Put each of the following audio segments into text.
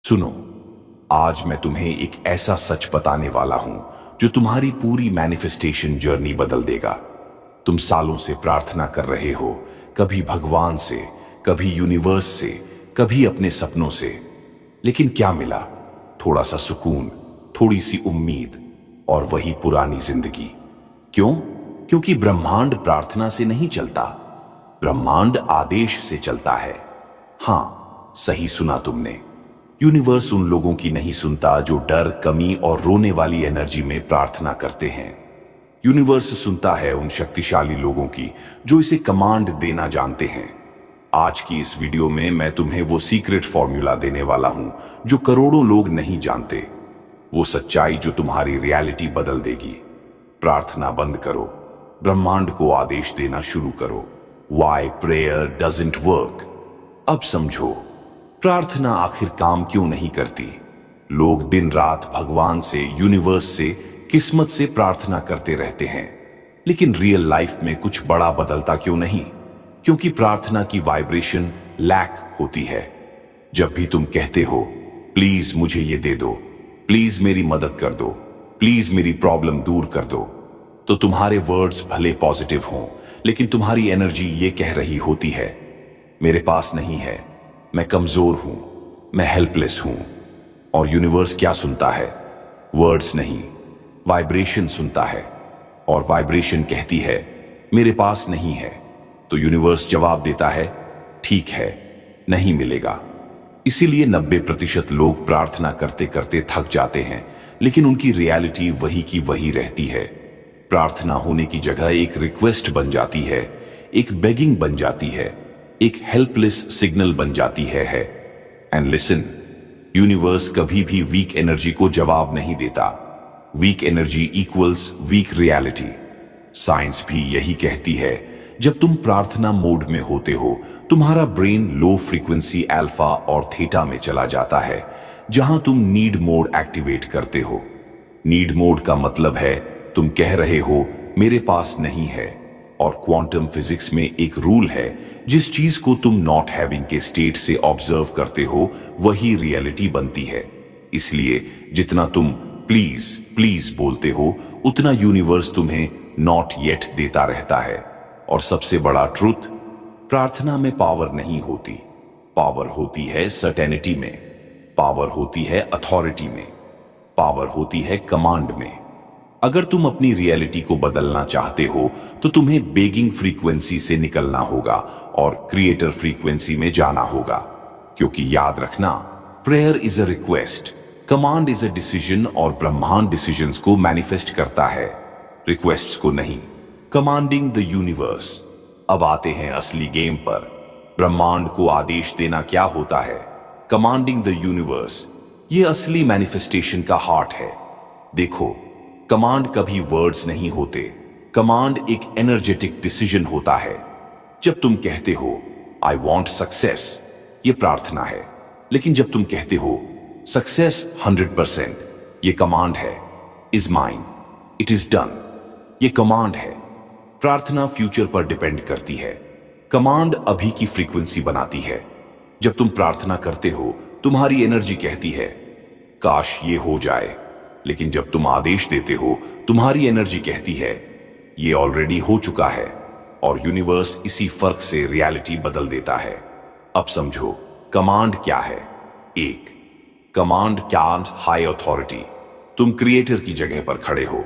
सुनो, आज मैं तुम्हें एक ऐसा सच बताने वाला हूं जो तुम्हारी पूरी मैनिफेस्टेशन जर्नी बदल देगा। तुम सालों से प्रार्थना कर रहे हो, कभी भगवान से, कभी यूनिवर्स से, कभी अपने सपनों से, लेकिन क्या मिला? थोड़ा सा सुकून, थोड़ी सी उम्मीद और वही पुरानी जिंदगी। क्यों? क्योंकि ब्रह्मांड प्रार्थना से नहीं चलता, ब्रह्मांड आदेश से चलता है। हां, सही सुना तुमने। यूनिवर्स उन लोगों की नहीं सुनता जो डर, कमी और रोने वाली एनर्जी में प्रार्थना करते हैं। यूनिवर्स सुनता है उन शक्तिशाली लोगों की जो इसे कमांड देना जानते हैं। आज की इस वीडियो में मैं तुम्हें वो सीक्रेट फॉर्मूला देने वाला हूं जो करोड़ों लोग नहीं जानते, वो सच्चाई जो तुम्हारी रियलिटी बदल देगी। प्रार्थना बंद करो, ब्रह्मांड को आदेश देना शुरू करो। Why prayer doesn't work? अब समझो, प्रार्थना आखिर काम क्यों नहीं करती? लोग दिन रात भगवान से, यूनिवर्स से, किस्मत से प्रार्थना करते रहते हैं, लेकिन रियल लाइफ में कुछ बड़ा बदलता क्यों नहीं? क्योंकि प्रार्थना की वाइब्रेशन लैक होती है। जब भी तुम कहते हो प्लीज मुझे ये दे दो, प्लीज मेरी मदद कर दो, प्लीज मेरी प्रॉब्लम दूर कर दो, तो तुम्हारे वर्ड्स भले पॉजिटिव हों, लेकिन तुम्हारी एनर्जी ये कह रही होती है मेरे पास नहीं है, मैं कमजोर हूं, मैं हेल्पलेस हूं। और यूनिवर्स क्या सुनता है? वर्ड्स नहीं, वाइब्रेशन सुनता है। और वाइब्रेशन कहती है मेरे पास नहीं है, तो यूनिवर्स जवाब देता है ठीक है, नहीं मिलेगा। इसीलिए 90% लोग प्रार्थना करते करते थक जाते हैं, लेकिन उनकी रियलिटी वही की वही रहती है। प्रार्थना होने की जगह एक रिक्वेस्ट बन जाती है, एक बेगिंग बन जाती है, एक हेल्पलेस सिग्नल बन जाती है। एंड लिसन, यूनिवर्स कभी भी वीक एनर्जी को जवाब नहीं देता। Weak energy equals weak reality. Science भी यही कहती है। जब तुम प्रार्थना मोड में होते हो, तुम्हारा ब्रेन लो फ्रीक्वेंसी अल्फा और थीटा में चला जाता है, जहां तुम नीड मोड एक्टिवेट करते हो। नीड मोड का मतलब है तुम कह रहे हो मेरे पास नहीं है, और क्वांटम फिजिक्स में एक रूल है, जिस चीज को तुम नॉट हैविंग के स्टेट से ऑब्जर्व करते हो वही रियलिटी बनती है। इसलिए जितना तुम प्लीज प्लीज बोलते हो, उतना यूनिवर्स तुम्हें नॉट येट देता रहता है। और सबसे बड़ा ट्रुथ, प्रार्थना में पावर नहीं होती, पावर होती है सर्टेनिटी में, पावर होती है अथॉरिटी में, पावर होती है कमांड में। अगर तुम अपनी रियलिटी को बदलना चाहते हो तो तुम्हें बेगिंग फ्रीक्वेंसी से निकलना होगा और क्रिएटर फ्रीक्वेंसी में जाना होगा। क्योंकि याद रखना, prayer is a request, command is a decision, और ब्रह्मांड डिसीजंस को मैनिफेस्ट करता है, रिक्वेस्ट्स को नहीं। Commanding the universe. अब आते हैं असली गेम पर। ब्रह्मांड को आदेश देना क्या होता है? कमांडिंग द यूनिवर्स, ये असली मैनिफेस्टेशन का हार्ट है। देखो, कमांड कभी वर्ड्स नहीं होते, कमांड एक एनर्जेटिक डिसीजन होता है। जब तुम कहते हो आई वॉन्ट सक्सेस, ये प्रार्थना है। लेकिन जब तुम कहते हो सक्सेस 100%, ये कमांड है। Is mine, it is done, ये कमांड है। प्रार्थना फ्यूचर पर डिपेंड करती है, कमांड अभी की फ्रीक्वेंसी बनाती है। जब तुम प्रार्थना करते हो, तुम्हारी एनर्जी कहती है काश ये हो जाए, लेकिन जब तुम आदेश देते हो, तुम्हारी एनर्जी कहती है ये ऑलरेडी हो चुका है। और यूनिवर्स इसी फर्क से रियलिटी बदल देता है। अब समझो, कमांड क्या है? एक, कमांड कैंट हाई अथॉरिटी। तुम क्रिएटर की जगह पर खड़े हो,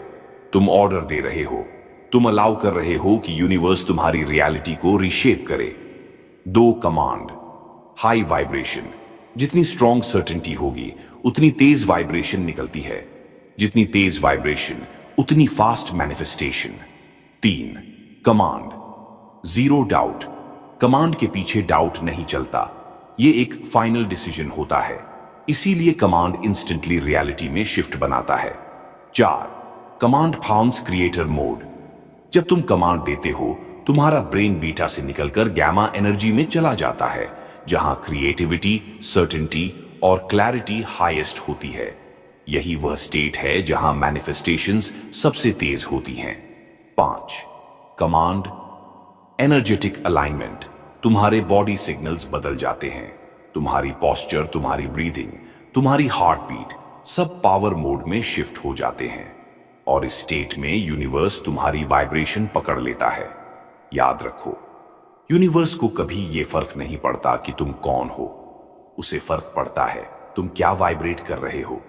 तुम ऑर्डर दे रहे हो, तुम अलाउ कर रहे हो कि यूनिवर्स तुम्हारी रियलिटी को रीशेप करे। दो, कमांड हाई वाइब्रेशन। जितनी स्ट्रॉन्ग सर्टेनिटी होगी, उतनी तेज वाइब्रेशन निकलती है, जितनी तेज वाइब्रेशन उतनी फास्ट मैनिफेस्टेशन। तीन, कमांड जीरो डाउट। कमांड के पीछे डाउट नहीं चलता, ये एक फाइनल डिसीजन होता है, इसीलिए कमांड इंस्टेंटली रियलिटी में शिफ्ट बनाता है। चार, कमांड फाउंड्स क्रिएटर मोड। जब तुम कमांड देते हो, तुम्हारा ब्रेन बीटा से निकलकर गैमा एनर्जी में चला जाता है, जहां क्रिएटिविटी, सर्टेनिटी और क्लैरिटी हाईएस्ट होती है। यही वह स्टेट है जहां मैनिफेस्टेशंस सबसे तेज होती हैं। 5, कमांड एनर्जेटिक अलाइनमेंट। तुम्हारे बॉडी सिग्नल्स बदल जाते हैं, तुम्हारी पोस्चर, तुम्हारी ब्रीदिंग, तुम्हारी हार्ट बीट, सब पावर मोड में शिफ्ट हो जाते हैं और इस स्टेट में यूनिवर्स तुम्हारी वाइब्रेशन पकड़ लेता है। याद रखो, यूनिवर्स को कभी यह फर्क नहीं पड़ता कि तुम कौन हो, उसे फर्क पड़ता है तुम क्या वाइब्रेट कर रहे हो।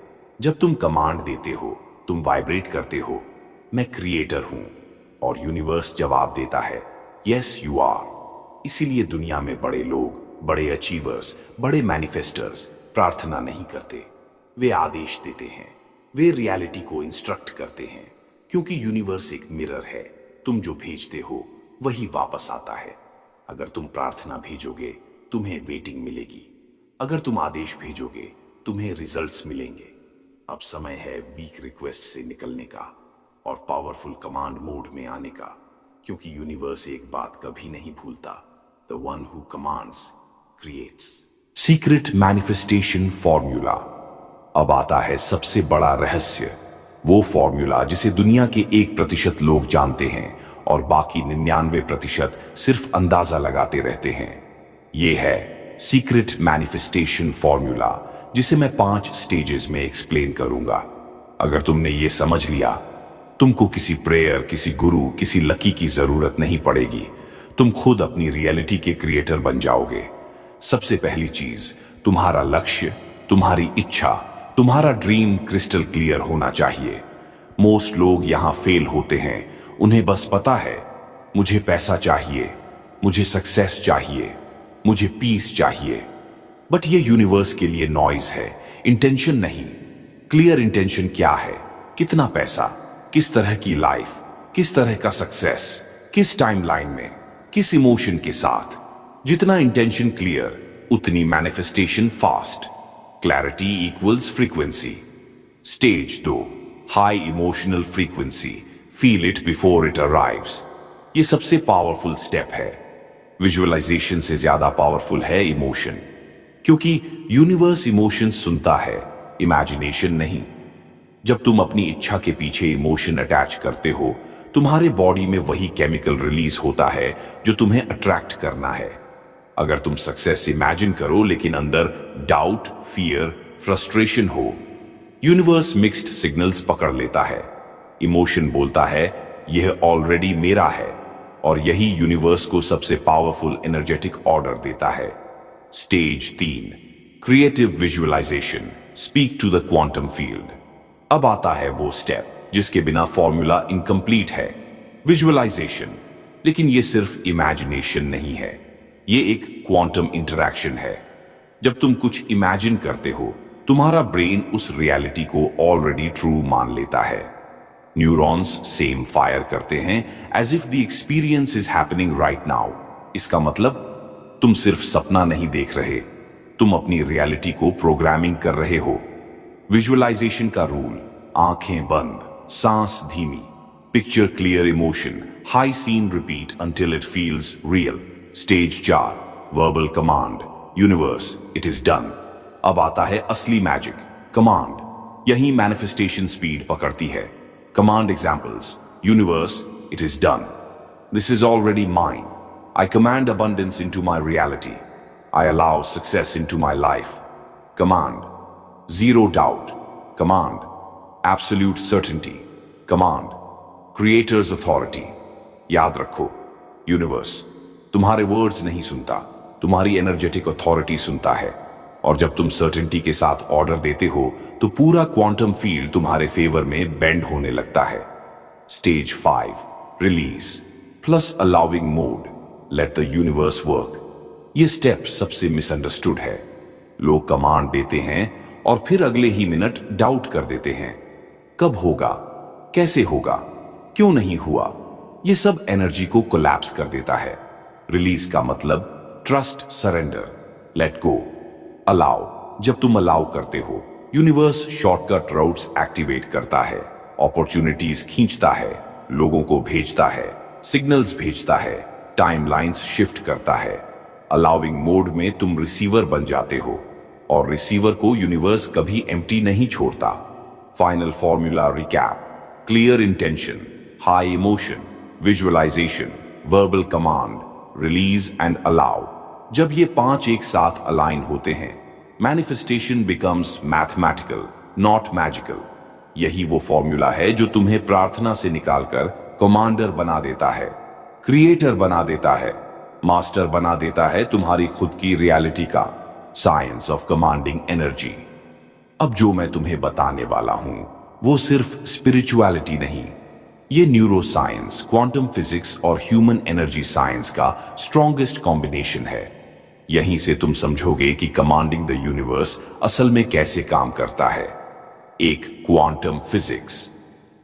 जब तुम कमांड देते हो, तुम वाइब्रेट करते हो, मैं क्रिएटर हूं, और यूनिवर्स जवाब देता है, यस यू आर। इसीलिए दुनिया में बड़े लोग, बड़े अचीवर्स, बड़े मैनिफेस्टर्स प्रार्थना नहीं करते, वे आदेश देते हैं, वे रियलिटी को इंस्ट्रक्ट करते हैं, क्योंकि यूनिवर्स एक मिरर है, तुम जो भेजते हो वही वापस आता है। अगर तुम प्रार्थना भेजोगे तुम्हें वेटिंग मिलेगी, अगर तुम आदेश भेजोगे तुम्हें रिजल्ट्स मिलेंगे। अब समय है वीक रिक्वेस्ट से निकलने का और पावरफुल कमांड मोड में आने का, क्योंकि यूनिवर्स एक बात कभी नहीं भूलता, the one who commands creates. Secret manifestation formula. अब आता है सबसे बड़ा रहस्य, वो फॉर्मूला जिसे दुनिया के 1% लोग जानते हैं और बाकी 99% सिर्फ अंदाजा लगाते रहते हैं। ये है सीक्रेट मैनिफेस्टेशन फॉर्मूला, जिसे मैं 5 स्टेजेस में एक्सप्लेन करूंगा। अगर तुमने ये समझ लिया, तुमको किसी प्रेयर, किसी गुरु, किसी लकी की जरूरत नहीं पड़ेगी, तुम खुद अपनी रियलिटी के क्रिएटर बन जाओगे। सबसे पहली चीज, तुम्हारा लक्ष्य, तुम्हारी इच्छा, तुम्हारा ड्रीम क्रिस्टल क्लियर होना चाहिए। मोस्ट लोग यहां फेल होते हैं, उन्हें बस पता है मुझे पैसा चाहिए, मुझे सक्सेस चाहिए, मुझे पीस चाहिए, बट ये यूनिवर्स के लिए नॉइज है, इंटेंशन नहीं। क्लियर इंटेंशन क्या है? कितना पैसा, किस तरह की लाइफ, किस तरह का सक्सेस, किस टाइमलाइन में, किस इमोशन के साथ। जितना इंटेंशन क्लियर, उतनी manifestation fast. Clarity equals frequency. Stage 2, high emotional frequency. Feel it before it arrives. ये सबसे पावरफुल स्टेप है। विजुअलाइजेशन से ज्यादा पावरफुल है इमोशन, क्योंकि यूनिवर्स इमोशन सुनता है, इमेजिनेशन नहीं। जब तुम अपनी इच्छा के पीछे इमोशन अटैच करते हो, तुम्हारे बॉडी में वही केमिकल रिलीज होता है जो तुम्हें अट्रैक्ट करना है। अगर तुम सक्सेस इमेजिन करो लेकिन अंदर डाउट, फियर, फ्रस्ट्रेशन हो, यूनिवर्स मिक्स्ड सिग्नल्स पकड़ लेता है। इमोशन बोलता है यह ऑलरेडी मेरा है, और यही यूनिवर्स को सबसे पावरफुल एनर्जेटिक ऑर्डर देता है। Stage 3, creative visualisation. Speak to the quantum field. अब आता है वो स्टेप जिसके बिना फॉर्मूला इनकम्प्लीट है, विजुअलाइजेशन। लेकिन यह सिर्फ इमेजिनेशन नहीं है, यह एक क्वांटम इंटरैक्शन है। जब तुम कुछ इमेजिन करते हो, तुम्हारा ब्रेन उस रियलिटी को ऑलरेडी ट्रू मान लेता है। न्यूरॉन्स सेम फायर करते हैं as if the experience is happening right now. इसका मतलब तुम सिर्फ सपना नहीं देख रहे, तुम अपनी रियलिटी को प्रोग्रामिंग कर रहे हो। विजुअलाइजेशन का रूल, आंखें बंद, सांस धीमी, picture clear emotion, high scene repeat until it feels real. Stage 4, verbal command. Universe, it is done. अब आता है असली मैजिक, कमांड। यही मैनिफेस्टेशन स्पीड पकड़ती है। Command examples. Universe, it is done. This is already mine. I command abundance into my reality. I allow success into my life. Command. Zero doubt. Command. Absolute certainty. Command. Creator's authority. याद रखो, universe तुम्हारे words नहीं सुनता, तुम्हारी energetic authority सुनता है। और जब तुम सर्टेनिटी के साथ ऑर्डर देते हो, तो पूरा क्वांटम फील्ड तुम्हारे फेवर में बेंड होने लगता है। Stage 5, release plus allowing mode. Let the universe work. ये स्टेप सबसे मिसअंडरस्टूड है। लोग कमांड देते हैं और फिर अगले ही मिनट डाउट कर देते हैं। कब होगा, कैसे होगा, क्यों नहीं हुआ। ये सब एनर्जी को कोलैप्स कर देता है। रिलीज का मतलब trust, surrender, let go, allow. जब तुम अलाउ करते हो, यूनिवर्स शॉर्टकट रूट्स एक्टिवेट करता है, अपॉर्चुनिटीज खींचता है, लोगों को भेजता है, सिग्नल्स भेजता है, टाइमलाइंस शिफ्ट करता है। अलाउइंग मोड में तुम रिसीवर बन जाते हो, और रिसीवर को यूनिवर्स कभी एम्प्टी नहीं छोड़ता। Final formula recap, clear intention, high emotion, visualisation, verbal command, release and allow. जब ये 5 एक साथ अलाइन होते हैं, manifestation becomes mathematical, not magical. यही वो फॉर्मूला है जो तुम्हें प्रार्थना से निकालकर कमांडर बना देता है, क्रिएटर बना देता है, मास्टर बना देता है तुम्हारी खुद की रियलिटी का। Science of commanding energy. अब जो मैं तुम्हें बताने वाला हूं वो सिर्फ स्पिरिचुअलिटी नहीं, ये न्यूरो साइंस, क्वांटम फिजिक्स और ह्यूमन एनर्जी साइंस का स्ट्रॉन्गेस्ट कॉम्बिनेशन है। यहीं से तुम समझोगे कि कमांडिंग द यूनिवर्स असल में कैसे काम करता है। एक, quantum physics.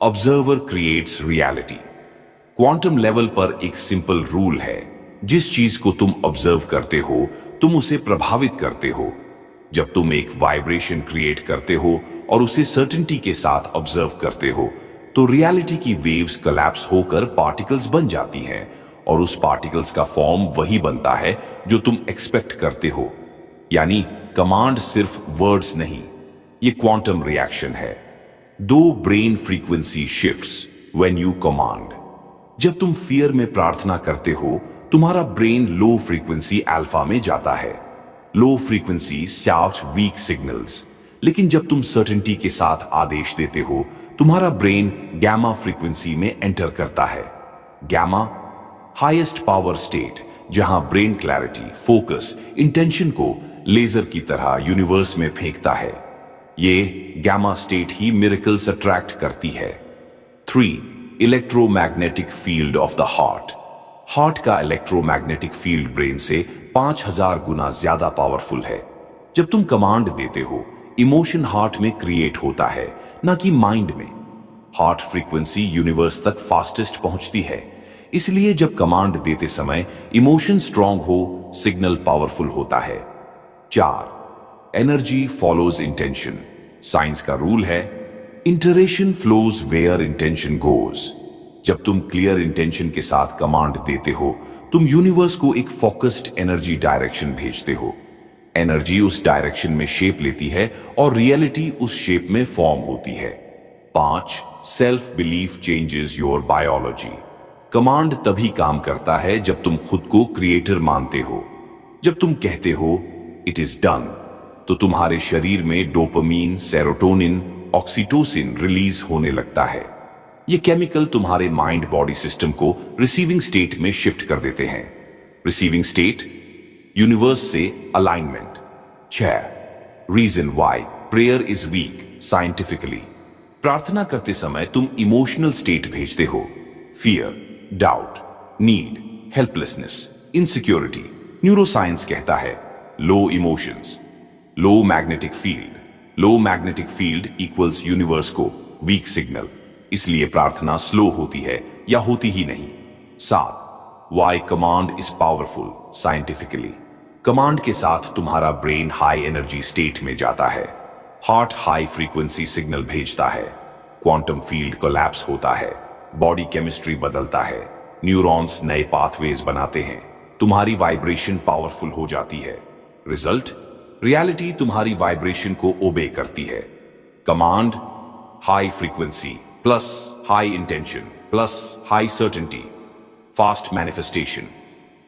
Observer creates reality. Quantum level पर एक सिंपल रूल है, जिस चीज को तुम ऑब्जर्व करते हो तुम उसे प्रभावित करते हो। जब तुम एक वाइब्रेशन क्रिएट करते हो और उसे सर्टेनिटी के साथ ऑब्जर्व करते हो तो रियलिटी की वेव्स कोलैप्स होकर पार्टिकल्स बन जाती हैं और उस पार्टिकल्स का फॉर्म वही बनता है जो तुम एक्सपेक्ट करते हो। यानी कमांड सिर्फ वर्ड्स नहीं, ये क्वांटम रिएक्शन है। दो brain frequency shifts when you command. जब तुम फियर में प्रार्थना करते हो तुम्हारा ब्रेन लो फ्रीक्वेंसी अल्फा में जाता है। Low frequency shout weak signals. लेकिन जब तुम सर्टेनिटी के साथ आदेश देते हो तुम्हारा ब्रेन गैमा फ्रीक्वेंसी में एंटर करता है। गैमा हाईएस्ट पावर स्टेट, जहां ब्रेन क्लैरिटी, फोकस, इंटेंशन को लेजर की तरह यूनिवर्स में फेंकता है। ये गैमा स्टेट ही मिरेकल्स अट्रैक्ट करती है। 3, electromagnetic field of the heart. Heart का इलेक्ट्रोमैग्नेटिक फील्ड ब्रेन से 5000 गुना ज्यादा पावरफुल है। जब तुम कमांड देते हो इमोशन हार्ट में क्रिएट होता है, ना कि माइंड में। हार्ट फ्रीक्वेंसी यूनिवर्स तक फास्टेस्ट पहुंचती है, इसलिए जब कमांड देते समय इमोशन स्ट्रांग हो, सिग्नल पावरफुल होता है। 4, एनर्जी फॉलोज इंटेंशन। साइंस का रूल है इंटरेशन फ्लोज वेयर इंटेंशन गोज। जब तुम क्लियर इंटेंशन के साथ कमांड देते हो तुम यूनिवर्स को एक फोकस्ड एनर्जी डायरेक्शन भेजते हो। एनर्जी उस डायरेक्शन में शेप लेती है और रियलिटी उस शेप में फॉर्म होती है। 5, self belief changes your biology. Command तभी काम करता है जब तुम खुद को क्रिएटर मानते हो। जब तुम कहते हो इट इज डन तो तुम्हारे शरीर में डोपामीन, सेरोटोनिन, ऑक्सीटोसिन रिलीज होने लगता है। ये केमिकल तुम्हारे माइंड बॉडी सिस्टम को रिसीविंग स्टेट में शिफ्ट कर देते हैं। रिसीविंग स्टेट, यूनिवर्स से alignment. 6, reason why prayer is weak scientifically. प्रार्थना करते समय तुम इमोशनल स्टेट भेजते हो, fear, doubt, need, helplessness, insecurity. Neuroscience कहता है low emotions, low magnetic field. Low magnetic field equals universe को वीक सिग्नल, इसलिए प्रार्थना स्लो होती है या होती ही नहीं। 7, why command is powerful scientifically. Command के साथ तुम्हारा ब्रेन हाई एनर्जी स्टेट में जाता है। हार्ट हाई फ्रीक्वेंसी सिग्नल भेजता है, क्वांटम फील्ड कोलैप्स होता है, बॉडी केमिस्ट्री बदलता है, न्यूरॉन्स नए पाथवेज बनाते हैं, तुम्हारी वाइब्रेशन पावरफुल हो जाती है। रिजल्ट, रियलिटी तुम्हारी वाइब्रेशन को ओबे करती है। Command high frequency plus high intention plus high certainty, fast manifestation.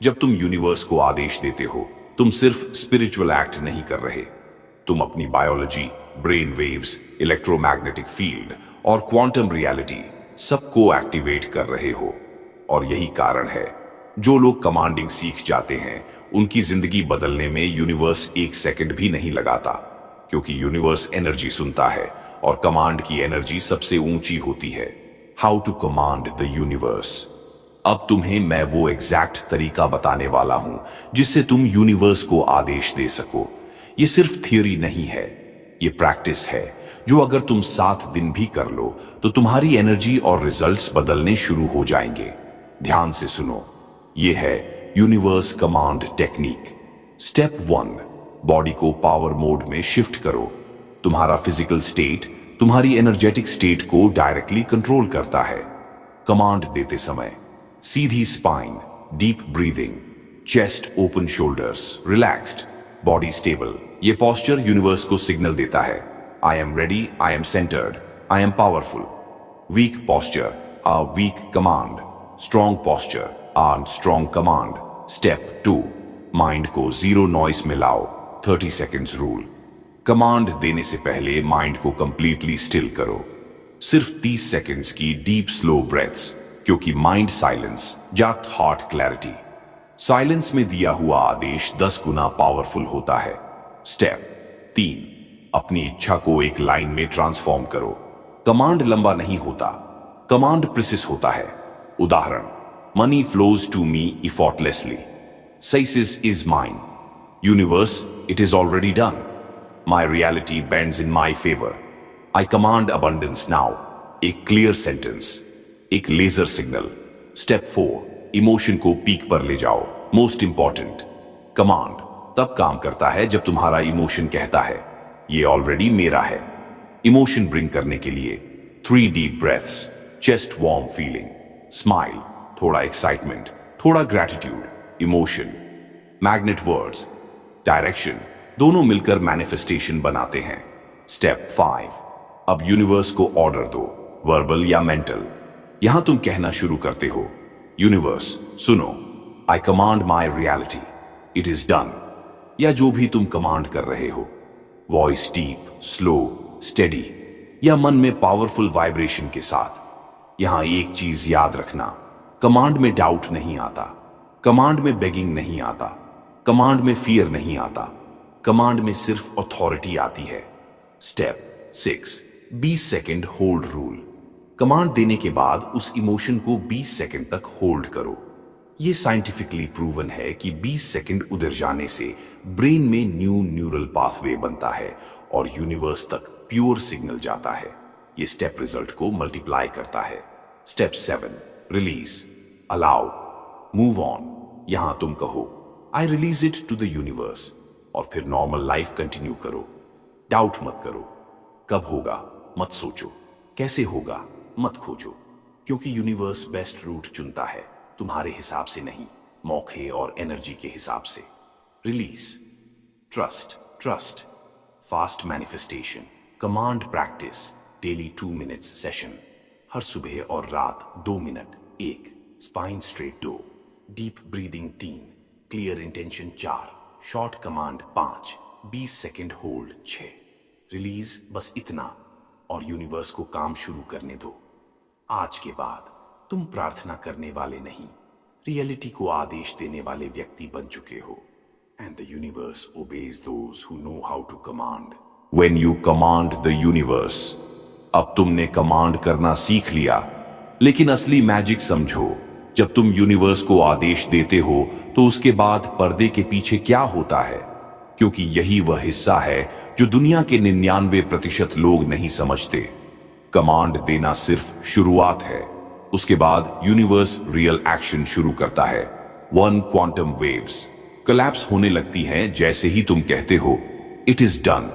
जब तुम यूनिवर्स को आदेश देते हो तुम सिर्फ स्पिरिचुअल एक्ट नहीं कर रहे, तुम अपनी biology, brain waves, electromagnetic field और क्वांटम रियलिटी सबको एक्टिवेट कर रहे हो। और यही कारण है जो लोग कमांडिंग सीख जाते हैं उनकी जिंदगी बदलने में यूनिवर्स 1 सेकंड भी नहीं लगाता, क्योंकि यूनिवर्स एनर्जी सुनता है और कमांड की एनर्जी सबसे ऊंची होती है। How to command the universe. अब तुम्हें मैं वो एग्जैक्ट तरीका बताने वाला हूं जिससे तुम यूनिवर्स को आदेश दे सको। ये सिर्फ थियोरी नहीं है, ये प्रैक्टिस है जो अगर तुम 7 दिन भी कर लो तो तुम्हारी एनर्जी और रिजल्ट्स बदलने शुरू हो जाएंगे। ध्यान से सुनो, ये है universe command technique. Step 1, body को पावर मोड में शिफ्ट करो। तुम्हारा फिजिकल स्टेट तुम्हारी एनर्जेटिक स्टेट को डायरेक्टली कंट्रोल करता है। कमांड देते समय सीधी spine, deep breathing, chest open, shoulders relaxed, body stable. ये पोस्चर यूनिवर्स को सिग्नल देता है I'm ready, I'm centred, I'm powerful. Weak posture आ वीक कमांड, स्ट्रॉन्ग पोस्चर आ स्ट्रॉन्ग कमांड। स्टेप 2, माइंड को zero noise में लाओ। 30 seconds rule. Command देने से पहले माइंड को कंप्लीटली स्टिल करो। सिर्फ 30 सेकंड्स की डीप स्लो ब्रेथ्स, क्योंकि mind silence Jat heart clarity. Silence में दिया हुआ आदेश 10 गुना पावरफुल होता है। स्टेप 3, अपनी इच्छा को एक लाइन में ट्रांसफॉर्म करो। कमांड लंबा नहीं होता, कमांड प्रिसिस होता है। उदाहरण, money flows to me effortlessly. Success is mine. Universe, it is already done. My reality bends in my favour. I command abundance now. एक क्लियर सेंटेंस, एक लेजर सिग्नल। स्टेप 4, इमोशन को peak पर ले जाओ। Most important, command तब काम करता है जब तुम्हारा इमोशन कहता है ये ऑलरेडी मेरा है। इमोशन ब्रिंग करने के लिए 3 deep breaths, chest warm feeling, smile, थोड़ा एक्साइटमेंट, थोड़ा gratitude, emotion. Magnet words, direction, दोनों मिलकर मैनिफेस्टेशन बनाते हैं। स्टेप 5, अब यूनिवर्स को ऑर्डर दो, वर्बल या मेंटल। यहां तुम कहना शुरू करते हो, यूनिवर्स सुनो, आई command my reality, it is done. या जो भी तुम कमांड कर रहे हो, वॉइस डीप, स्लो, स्टेडी या मन में पावरफुल वाइब्रेशन के साथ। यहां एक चीज याद रखना, कमांड में डाउट नहीं आता, कमांड में बेगिंग नहीं आता, कमांड में फियर नहीं आता, कमांड में सिर्फ अथॉरिटी आती है। Step 6, 20 second hold rule. Command देने के बाद उस इमोशन को 20 सेकेंड तक होल्ड करो। यह साइंटिफिकली प्रूवन है कि 20 सेकेंड उधर जाने से ब्रेन में न्यू न्यूरल पाथवे बनता है और यूनिवर्स तक प्योर सिग्नल जाता है। यह स्टेप रिजल्ट को मल्टीप्लाई करता है। Step 7, release, allow, move on. यहां तुम कहो, I release it to the universe, और फिर नॉर्मल लाइफ कंटिन्यू करो। डाउट मत करो, कब होगा मत सोचो, कैसे होगा मत खोजो, क्योंकि यूनिवर्स बेस्ट रूट चुनता है, तुम्हारे हिसाब से नहीं, मौके और एनर्जी के हिसाब से। Release, trust, trust, fast manifestation, command practice, daily 2 minutes session, हर सुबह और रात 2 minute. 1, spine straight 2, deep breathing 3, clear intention 4, short command 5, 20 second hold 6, release, बस इतना, और यूनिवर्स को काम शुरू करने दो। आज के बाद तुम प्रार्थना करने वाले नहीं, रियलिटी को आदेश देने वाले व्यक्ति बन चुके हो। And the universe obeys those who know how to command. When you command the universe, अब तुमने कमांड करना सीख लिया, लेकिन असली मैजिक समझो, जब तुम यूनिवर्स को आदेश देते हो तो उसके बाद पर्दे के पीछे क्या होता है, क्योंकि यही वह हिस्सा है जो दुनिया के 99% लोग नहीं समझते। कमांड देना सिर्फ शुरुआत है, उसके बाद यूनिवर्स रियल एक्शन शुरू करता है। 1 क्वांटम वेव्स कोलैप्स होने लगती हैं जैसे ही तुम कहते हो इट इज डन।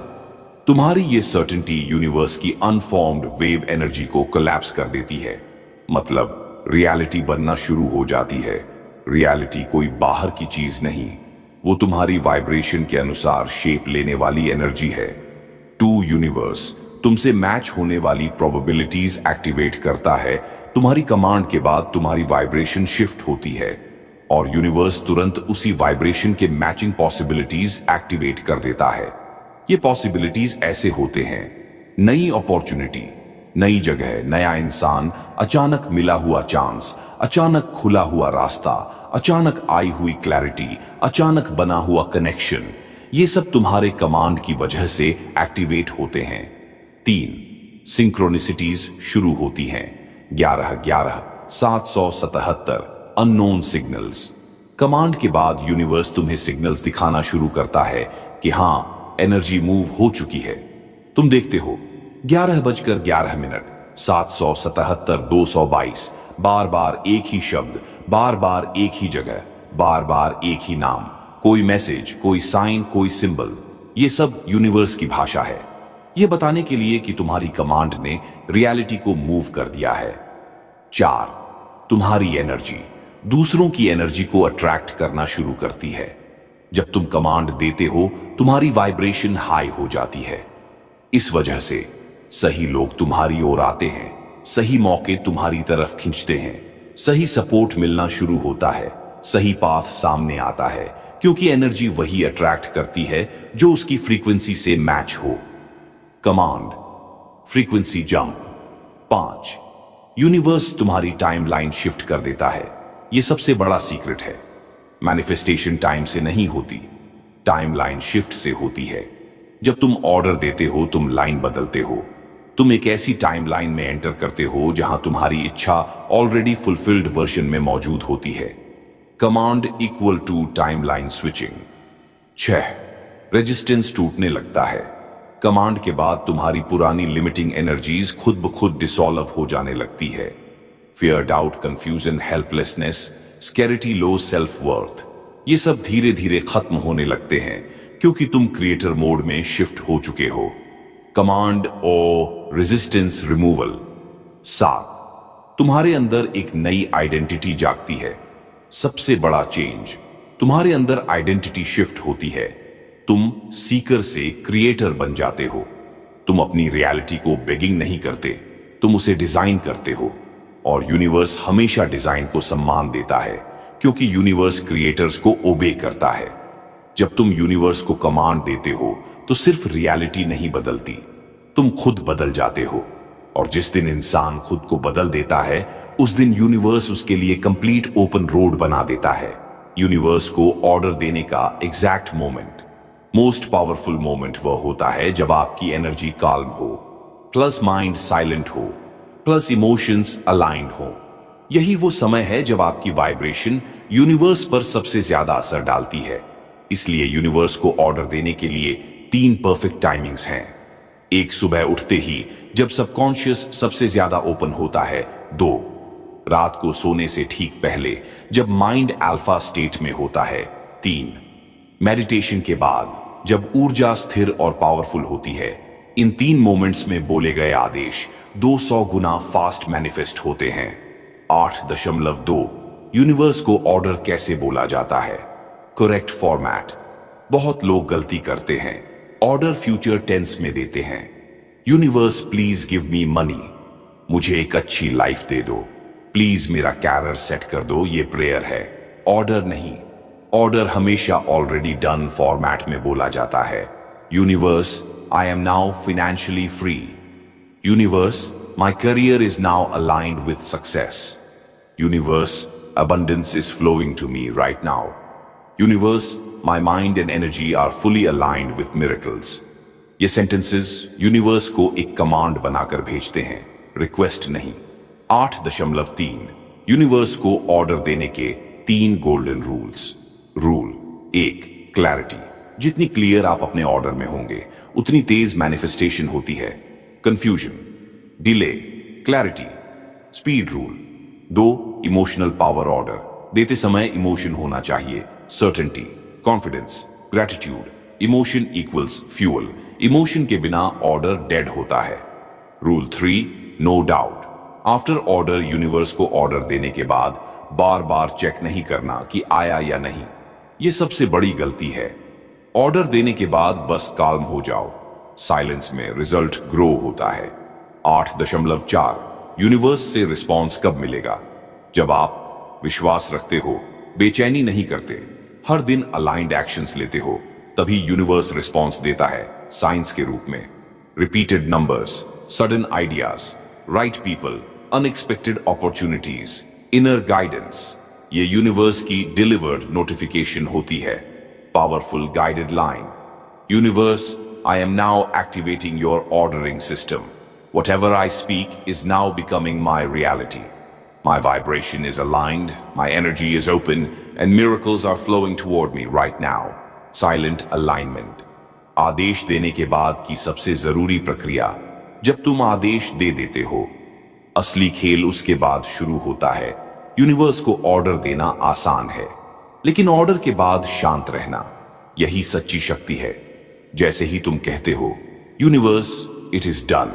तुम्हारी ये सर्टेनिटी यूनिवर्स की अनफॉर्म्ड वेव एनर्जी को कोलैप्स कर देती है, मतलब रियलिटी बनना शुरू हो जाती है। रियलिटी कोई बाहर की चीज नहीं, वो तुम्हारी वाइब्रेशन के अनुसार शेप लेने वाली एनर्जी है। 2 यूनिवर्स तुमसे मैच होने वाली प्रोबेबिलिटीज एक्टिवेट करता है। तुम्हारी कमांड के बाद तुम्हारी वाइब्रेशन शिफ्ट होती है और यूनिवर्स तुरंत उसी वाइब्रेशन के मैचिंग पॉसिबिलिटीज एक्टिवेट कर देता है। ये पॉसिबिलिटीज ऐसे होते हैं, नई अपॉर्चुनिटी, नई जगह, नया इंसान, अचानक मिला हुआ चांस, अचानक खुला हुआ रास्ता, अचानक आई हुई क्लैरिटी, अचानक बना हुआ कनेक्शन। ये सब तुम्हारे कमांड की वजह से एक्टिवेट होते हैं। 3, सिंक्रोनिसिटीज शुरू होती हैं। 11-11-777 अननोन सिग्नल्स। कमांड के बाद यूनिवर्स तुम्हें सिग्नल्स दिखाना शुरू करता है कि हां, एनर्जी मूव हो चुकी है। तुम देखते हो 11:11, 777, 222, बार बार एक ही शब्द, बार बार एक ही जगह, बार बार एक ही नाम, कोई मैसेज, कोई साइन, कोई सिंबल। ये सब यूनिवर्स की भाषा है, ये बताने के लिए कि तुम्हारी कमांड ने रियलिटी को मूव कर दिया है। 4, तुम्हारी एनर्जी दूसरों की एनर्जी को अट्रैक्ट करना शुरू करती है। जब तुम कमांड देते हो तुम्हारी वाइब्रेशन हाई हो जाती है। इस वजह से सही लोग तुम्हारी ओर आते हैं, सही मौके तुम्हारी तरफ खींचते हैं, सही सपोर्ट मिलना शुरू होता है, सही पाथ सामने आता है, क्योंकि एनर्जी वही अट्रैक्ट करती है जो उसकी फ्रीक्वेंसी से मैच हो। Command, frequency jump. 5, यूनिवर्स तुम्हारी टाइमलाइन शिफ्ट कर देता है। यह सबसे बड़ा सीक्रेट है। मैनिफेस्टेशन टाइम से नहीं होती, टाइमलाइन शिफ्ट से होती है। जब तुम ऑर्डर देते हो, तुम लाइन बदलते हो। तुम एक ऐसी टाइमलाइन में एंटर करते हो जहां तुम्हारी इच्छा ऑलरेडी फुलफिल्ड वर्जन में मौजूद होती है। Command equal to timeline switching. 6, resistance टूटने लगता है। कमांड के बाद तुम्हारी पुरानी लिमिटिंग एनर्जीज खुद ब खुद डिसॉल्व हो जाने लगती है। Fear, doubt, confusion, helplessness, scarcity, low self worth, ये सब धीरे धीरे खत्म होने लगते हैं क्योंकि तुम क्रिएटर मोड में शिफ्ट हो चुके हो। कमांड ओ रेजिस्टेंस रिमूवल। 7, तुम्हारे अंदर एक नई आइडेंटिटी जागती है। सबसे बड़ा चेंज, तुम्हारे अंदर आइडेंटिटी शिफ्ट होती है। तुम सीकर से क्रिएटर बन जाते हो। तुम अपनी रियलिटी को बेगिंग नहीं करते, तुम उसे डिजाइन करते हो। और यूनिवर्स हमेशा डिजाइन को सम्मान देता है क्योंकि यूनिवर्स क्रिएटर्स को ओबे करता है। जब तुम यूनिवर्स को कमांड देते हो तो सिर्फ रियलिटी नहीं बदलती, तुम खुद बदल जाते हो। और जिस दिन इंसान खुद को बदल देता है, उस दिन यूनिवर्स उसके लिए कंप्लीट ओपन रोड बना देता है। यूनिवर्स को ऑर्डर देने का exact moment, most powerful moment वह होता है जब आपकी एनर्जी काल्म हो, प्लस माइंड साइलेंट हो, प्लस इमोशंस अलाइंड हो। यही वो समय है जब आपकी वाइब्रेशन यूनिवर्स पर सबसे ज्यादा असर डालती है। इसलिए यूनिवर्स को ऑर्डर देने के लिए 3 परफेक्ट टाइमिंग्स हैं। एक, सुबह उठते ही जब सबकॉन्शियस सबसे ज्यादा ओपन होता है। 2, रात को सोने से ठीक पहले जब माइंड अल्फा स्टेट में होता है। 3, मेडिटेशन के बाद जब ऊर्जा स्थिर और पावरफुल होती है। इन 3 मोमेंट्स में बोले गए आदेश 200 गुना फास्ट मैनिफेस्ट होते हैं। 8.2, यूनिवर्स को ऑर्डर कैसे बोला जाता है। Correct format. बहुत लोग गलती करते हैं, ऑर्डर फ्यूचर टेंस में देते हैं। Universe please give me money, मुझे एक अच्छी लाइफ दे दो, प्लीज मेरा कैरियर सेट कर दो, ये प्रेयर है, ऑर्डर नहीं। ऑर्डर हमेशा ऑलरेडी डन फॉर्मेट में बोला जाता है। Universe, I am now financially free. Universe, my career is now aligned with success. Universe, abundance is flowing to me right now. Universe, my mind and energy are fully aligned with miracles. ये sentences universe को एक command बनाकर भेजते हैं, request नहीं। 8.3, universe को order देने के 3 गोल्डन रूल्स। Rule 1, clarity. जितनी क्लियर आप अपने ऑर्डर में होंगे उतनी तेज मैनिफेस्टेशन होती है। Confusion, delay, clarity, speed rule. 2, emotional power. Order देते समय इमोशन होना चाहिए। Certainty, confidence, gratitude. Emotion equals fuel, emotion के बिना ऑर्डर डेड होता है। Rule 3, no doubt. After order universe को ऑर्डर देने के बाद बार बार चेक नहीं करना कि आया या नहीं, यह सबसे बड़ी गलती है। ऑर्डर देने के बाद बस काल्म हो जाओ, साइलेंस में रिजल्ट ग्रो होता है। 8.4, यूनिवर्स से रिस्पॉन्स कब मिलेगा? जब आप विश्वास रखते हो, बेचैनी नहीं करते, हर दिन अलाइंड एक्शंस लेते हो, तभी यूनिवर्स रिस्पॉन्स देता है साइंस के रूप में। Repeated numbers, sudden ideas, right people, unexpected opportunities, inner guidance, ये यूनिवर्स की डिलीवर्ड नोटिफिकेशन होती है। Powerful guided line, universe, I am now activating your ordering system. Whatever I speak is now becoming my reality. My vibration is aligned, my energy is open, and miracles are flowing toward me right now. Silent alignment. आदेश देने के बाद की सबसे जरूरी प्रक्रिया, जब तुम आदेश दे देते हो, असली खेल उसके बाद शुरू होता है। यूनिवर्स को ऑर्डर देना आसान है, लेकिन ऑर्डर के बाद शांत रहना, यही सच्ची शक्ति है। जैसे ही तुम कहते हो, यूनिवर्स, इट इज डन,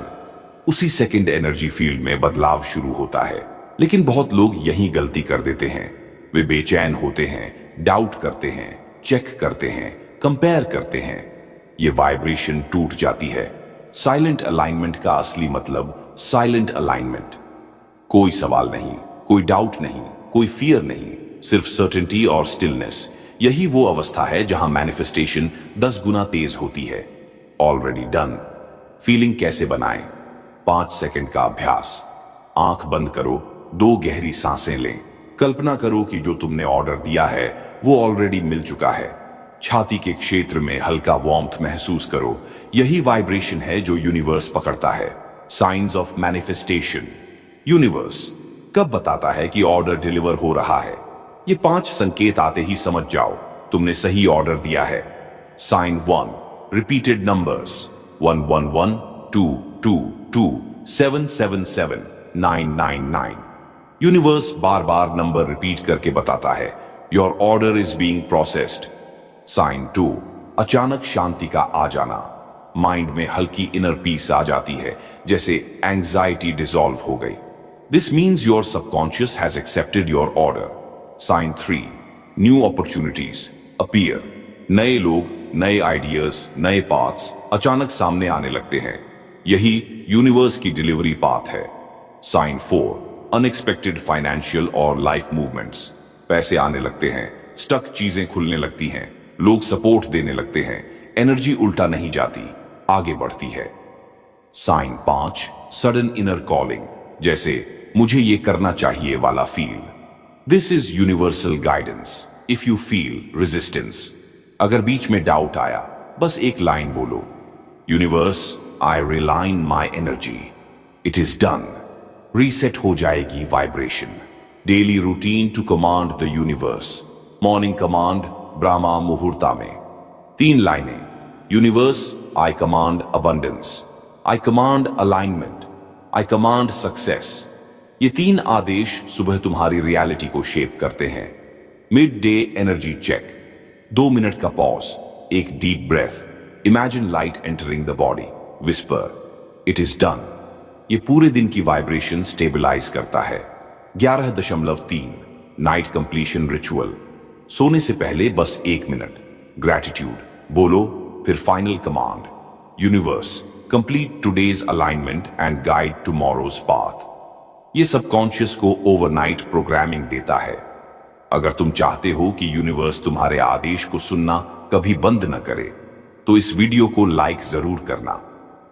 उसी सेकंड एनर्जी फील्ड में बदलाव शुरू होता है। लेकिन बहुत लोग यही गलती कर देते हैं। वे बेचैन होते हैं, डाउट करते हैं, चेक करते हैं, कंपेयर करते हैं। ये वाइब्रेशन टूट जाती है। साइलेंट अलाइनमेंट का असली मतलब साइलेंट अलाइनमेंट। कोई सवाल नहीं, कोई डाउट नहीं, कोई फियर नहीं, सिर्फ सर्टेनिटी और स्टिलनेस। यही वो अवस्था है जहां मैनिफेस्टेशन 10 गुना तेज होती है। Already done. फीलिंग कैसे बनाएं? 5 सेकंड का अभ्यास। आंख बंद करो, 2 गहरी सांसें लें। कल्पना करो कि जो तुमने ऑर्डर दिया है वो ऑलरेडी मिल चुका है। छाती के क्षेत्र में हल्का वार्मथ महसूस करो। यही वाइब्रेशन है जो यूनिवर्स पकड़ता है। Science of manifestation. यूनिवर्स कब बताता है कि ऑर्डर डिलीवर हो रहा है? ये 5 संकेत आते ही समझ जाओ तुमने सही ऑर्डर दिया है। Sign 1, repeated numbers 111 222 777 999। यूनिवर्स बार बार नंबर रिपीट करके बताता है your order is being processed. Sign 2, अचानक शांति का आ जाना। माइंड में हल्की इनर पीस आ जाती है, जैसे एंग्जाइटी डिसॉल्व हो गई। This means your subconscious has accepted your order. Sign 3, new opportunities appear. नए लोग, नए आइडियाज, नए पाथ्स अचानक सामने आने लगते हैं। यही यूनिवर्स की डिलीवरी पाथ है। साइन 4, अनएक्सपेक्टेड फाइनेंशियल और लाइफ मूवमेंट्स। पैसे आने लगते हैं, स्टक चीजें खुलने लगती हैं, लोग सपोर्ट देने लगते हैं, एनर्जी उल्टा नहीं जाती, आगे बढ़ती है। साइन 5, सडन इनर कॉलिंग, जैसे मुझे ये करना चाहिए वाला feel. This is universal guidance. If you feel resistance, अगर बीच में डाउट आया, बस एक लाइन बोलो, universe I realign my energy, it is done. Reset हो जाएगी वाइब्रेशन। Daily routine to command the universe. Morning command ब्रह्मा मुहूर्ता में 3 लाइनें। Universe I command abundance, I command alignment, I command success. ये 3 आदेश सुबह तुम्हारी रियलिटी को शेप करते हैं। Mid day energy check. 2 minute का पॉज, एक deep breath. Imagine light entering the body. Whisper it is done. ये पूरे दिन की वाइब्रेशन स्टेबलाइज करता है। 11.3 नाइट कंप्लीशन रिचुअल। सोने से पहले बस 1 मिनट ग्रैटिट्यूड बोलो, फिर final command, universe complete today's alignment and guide tomorrow's path. ये सबकॉन्शियस को ओवरनाइट प्रोग्रामिंग देता है। अगर तुम चाहते हो कि यूनिवर्स तुम्हारे आदेश को सुनना कभी बंद न करे, तो इस वीडियो को लाइक जरूर करना,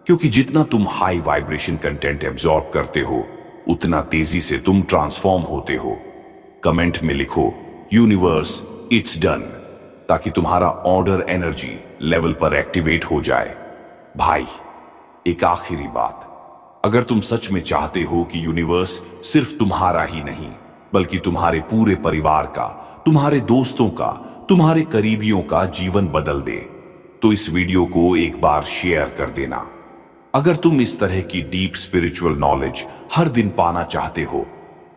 क्योंकि जितना तुम हाई वाइब्रेशन कंटेंट एब्जॉर्ब करते हो, उतना तेजी से तुम ट्रांसफॉर्म होते हो। कमेंट में लिखो यूनिवर्स इट्स डन, ताकि तुम्हारा ऑर्डर एनर्जी लेवल पर एक्टिवेट हो जाए। भाई, एक आखिरी बात, अगर तुम सच में चाहते हो कि यूनिवर्स सिर्फ तुम्हारा ही नहीं, बल्कि तुम्हारे पूरे परिवार का, तुम्हारे दोस्तों का, तुम्हारे करीबियों का जीवन बदल दे, तो इस वीडियो को एक बार शेयर कर देना। अगर तुम इस तरह की डीप स्पिरिचुअल नॉलेज हर दिन पाना चाहते हो,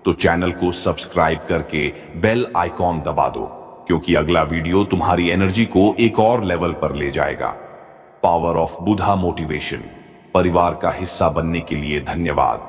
तो चैनल को सब्सक्राइब करके बेल आइकॉन दबा दो, क्योंकि अगला वीडियो तुम्हारी एनर्जी को एक और लेवल पर ले जाएगा। Power of Buddha motivation. परिवार का हिस्सा बनने के लिए धन्यवाद।